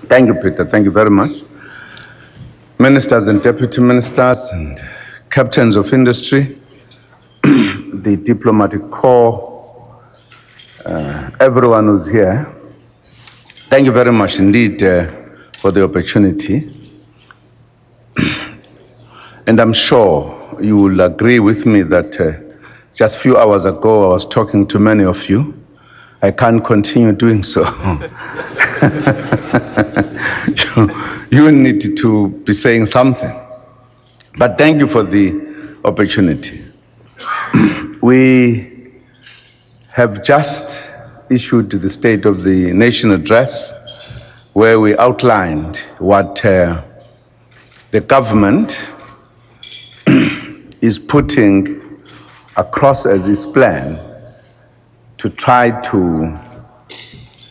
Thank you, Peter. Thank you very much. Ministers and deputy ministers and captains of industry, the diplomatic corps, everyone who's here, thank you very much indeed for the opportunity. And I'm sure you will agree with me that just a few hours ago I was talking to many of you. I can't continue doing so. You need to be saying something. But thank you for the opportunity. We have just issued the State of the Nation address where we outlined what the government is putting across as its plan to try to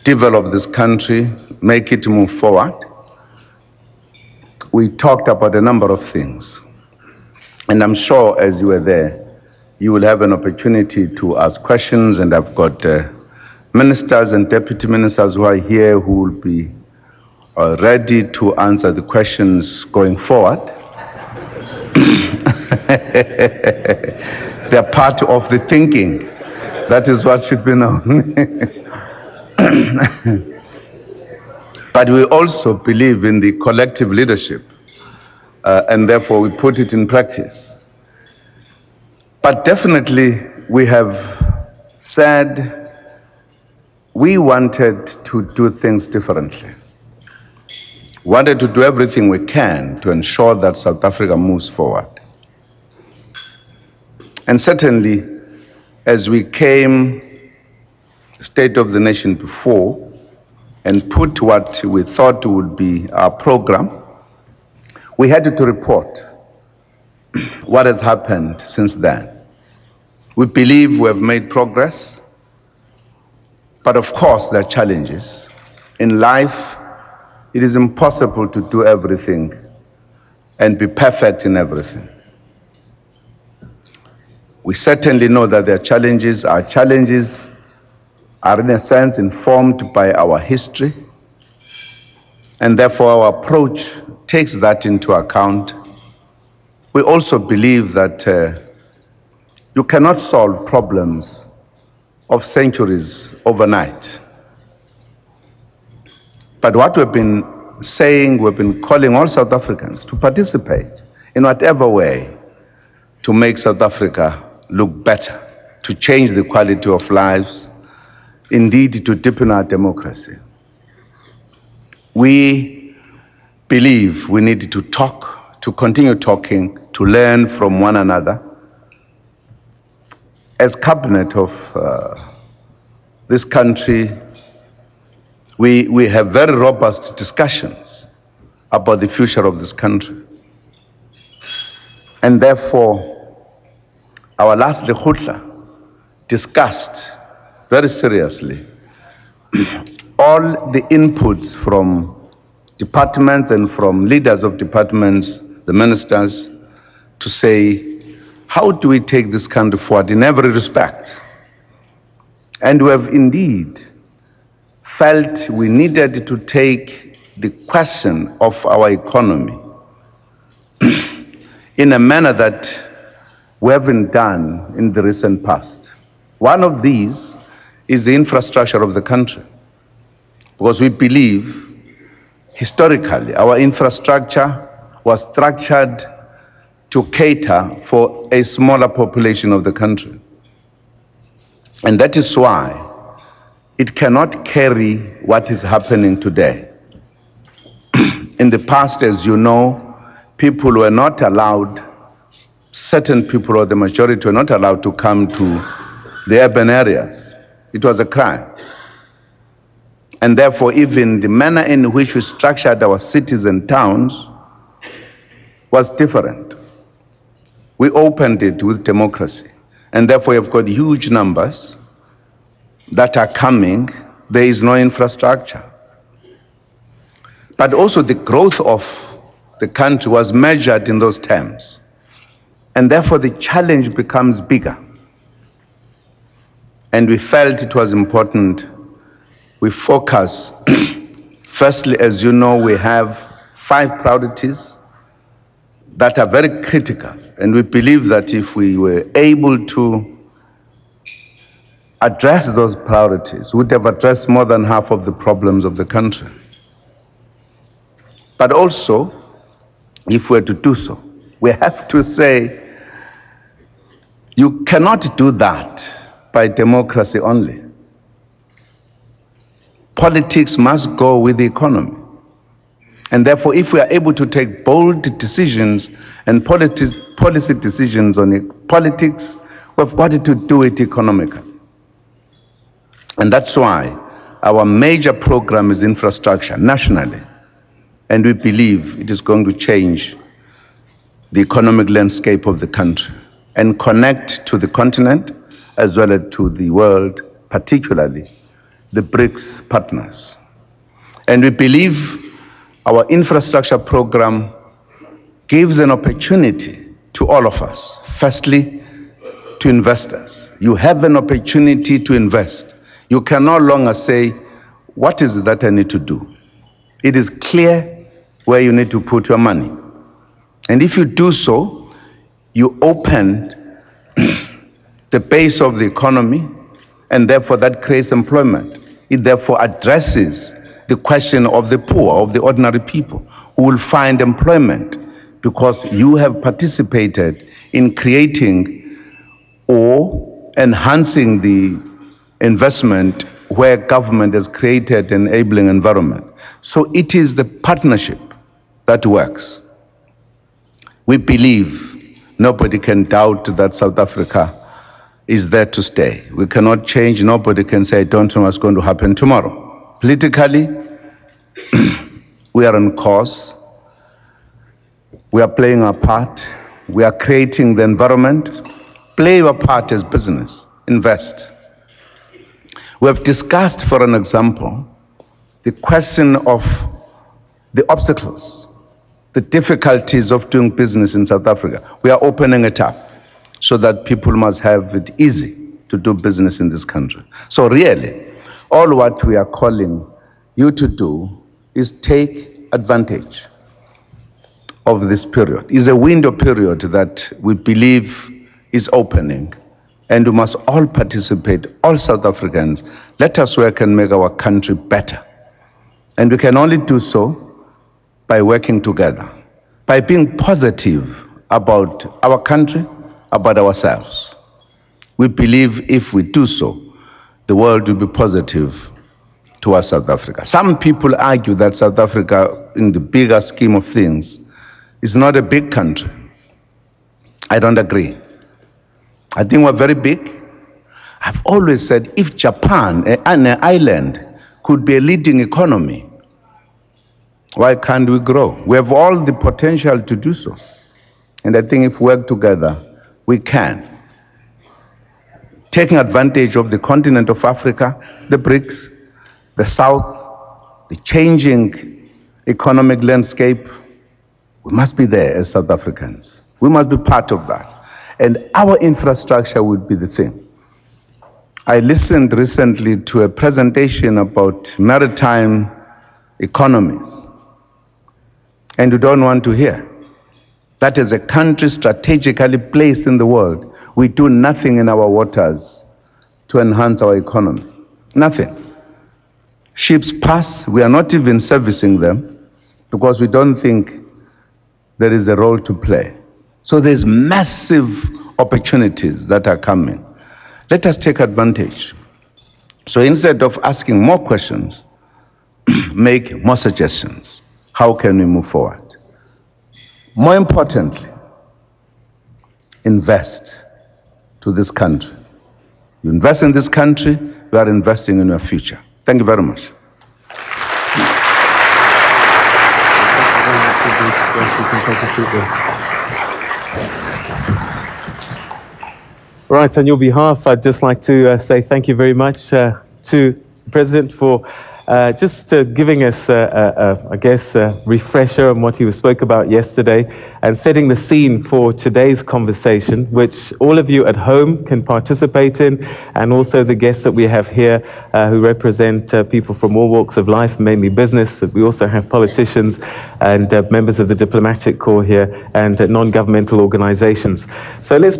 develop this country, make it move forward. We talked about a number of things. And I'm sure as you were there, you will have an opportunity to ask questions, and I've got ministers and deputy ministers who are here who will be ready to answer the questions going forward. They're part of the thinking. That is what should be known. But we also believe in the collective leadership, and therefore we put it in practice. But definitely we have said we wanted to do things differently. Wanted to do everything we can to ensure that South Africa moves forward. And certainly, as we came State of the Nation before and put what we thought would be our program, we had to report what has happened since then. We believe we have made progress, but of course there are challenges. In life, it is impossible to do everything and be perfect in everything. We certainly know that there are challenges. Our challenges are in a sense informed by our history, and therefore our approach takes that into account. We also believe that you cannot solve problems of centuries overnight. But what we've been saying, we've been calling all South Africans to participate in whatever way to make South Africa look better, to change the quality of lives, indeed to deepen our democracy. We believe we need to talk, to continue talking, to learn from one another. As cabinet of this country, we have very robust discussions about the future of this country. And therefore, our last Lekgotla discussed very seriously all the inputs from departments and from leaders of departments, the ministers, to say, how do we take this country forward in every respect? And we have indeed felt we needed to take the question of our economy in a manner that we haven't done in the recent past. One of these is the infrastructure of the country, because we believe historically our infrastructure was structured to cater for a smaller population of the country. And that is why it cannot carry what is happening today. In the past, as you know, people were not allowed, certain people or the majority were not allowed to come to the urban areas. It was a crime. And therefore, even the manner in which we structured our cities and towns was different. We opened it with democracy. And therefore, you've got huge numbers that are coming. There is no infrastructure. But also the growth of the country was measured in those terms. And therefore, the challenge becomes bigger. And we felt it was important we focus Firstly, as you know, we have 5 priorities that are very critical, and we believe that if we were able to address those priorities, we would have addressed more than half of the problems of the country. But also, if we're to do so, we have to say, you cannot do that by democracy only. Politics must go with the economy. And therefore, if we are able to take bold decisions and policy decisions on politics, we've got to do it economically. And that's why our major program is infrastructure nationally. And we believe it is going to change the economic landscape of the country and connect to the continent as well as to the world, particularly the BRICS partners. And we believe our infrastructure program gives an opportunity to all of us. Firstly, to investors. You have an opportunity to invest. You can no longer say, what is it that I need to do? It is clear where you need to put your money. And if you do so, you open the base of the economy, and therefore that creates employment. It therefore addresses the question of the poor, of the ordinary people, who will find employment because you have participated in creating or enhancing the investment where government has created an enabling environment. So it is the partnership that works. We believe nobody can doubt that South Africa is there to stay. We cannot change. Nobody can say, I don't know what's going to happen tomorrow. Politically, we are on course. We are playing our part. We are creating the environment. Play your part as business. Invest. We have discussed, for an example, the question of the obstacles, the difficulties of doing business in South Africa. We are opening it up so that people must have it easy to do business in this country. So really, all what we are calling you to do is take advantage of this period. It's a window period that we believe is opening, and we must all participate, all South Africans. Let us work and make our country better. And we can only do so by working together, by being positive about our country, about ourselves. We believe if we do so, the world will be positive towards South Africa. Some people argue that South Africa, in the bigger scheme of things, is not a big country. I don't agree. I think we're very big. I've always said if Japan, an island, could be a leading economy, why can't we grow? We have all the potential to do so. And I think if we work together, we can. Taking advantage of the continent of Africa, the BRICS, the South, the changing economic landscape, we must be there as South Africans. We must be part of that. And our infrastructure would be the thing. I listened recently to a presentation about maritime economies, and you don't want to hear. That is a country strategically placed in the world. We do nothing in our waters to enhance our economy. Nothing. Ships pass, we are not even servicing them because we don't think there is a role to play. So there's massive opportunities that are coming. Let us take advantage. So instead of asking more questions, make more suggestions. How can we move forward? More importantly, invest to this country. You invest in this country, you are investing in your future. Thank you very much. Right, on your behalf, I'd just like to say thank you very much to the President for just giving us, I guess, a refresher on what he spoke about yesterday and setting the scene for today's conversation, which all of you at home can participate in, and also the guests that we have here who represent people from all walks of life, mainly business. We also have politicians and members of the diplomatic corps here and non-governmental organizations. So let's